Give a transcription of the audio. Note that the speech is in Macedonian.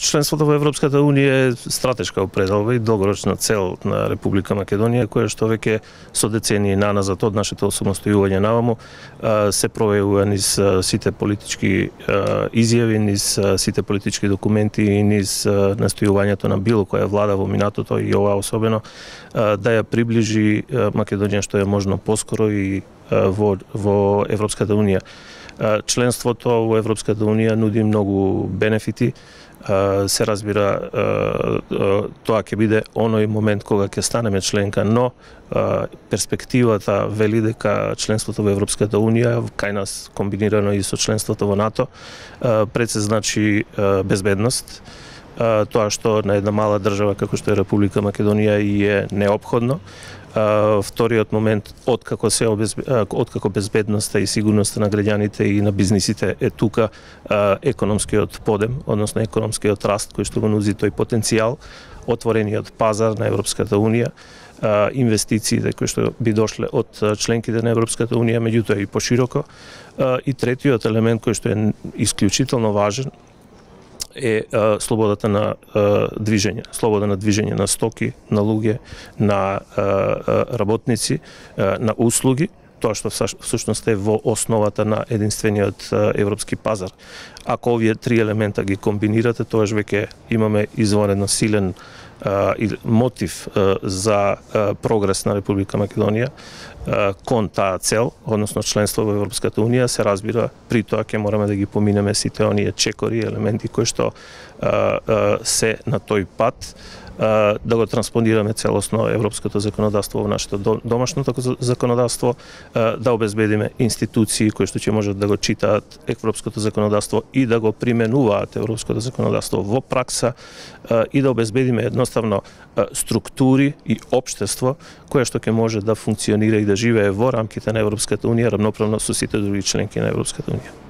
Членството во Европската Унија е стратешка определба и долгорочна цел на Република Македонија, која што веќе со децении наназад од нашето самостојување наваму се провеува низ сите политички изјави, низ сите политички документи и низ настојувањето на било која влада во минатото и ова особено да ја приближи Македонија што е можно поскоро и во Европската Унија. Членството во Европската Унија нуди многу бенефити. Се разбира, тоа ќе биде оној момент кога ќе станеме членка, но перспективата вели дека членството во Европската Унија, кај нас комбинирано и со членството во НАТО, пред се значи безбедност, тоа што на една мала држава како што е Република Македонија и е неопходно. Вториот момент, откако безбедноста и сигурноста на граѓаните и на бизнисите е тука, економскиот подем, односно економскиот раст кој што го нузи тој потенцијал, отворениот пазар на Европската Унија, инвестициите кои што би дошле од членките на Европската Унија, меѓутоа и пошироко. И третиот елемент кој што е исклучително важен е слободата на движење, слобода на движење на стоки, на луѓе, на работници, на услуги, тоа што всушност е во основата на единствениот европски пазар. Ако овие три елемента ги комбинирате, тогаш веќе имаме извонредно силен мотив за прогрес на Република Македонија кон таа цел, односно членство во Европската Унија. Се разбира, при тоа ќе мораме да ги поминеме сите оние чекори, елементи кои што се на тој пат, да го транспонираме целосно европското законодавство во нашето домашното законодавство, да обезбедиме институции кои што ќе можат да го читаат европското законодавство и да го применуваат европското законодавство во пракса, и да обезбедиме едноставно структури и општество кое што ќе може да функционира и да живее во рамките на Европската Унија рамноправно со сите други членки на Европската Унија.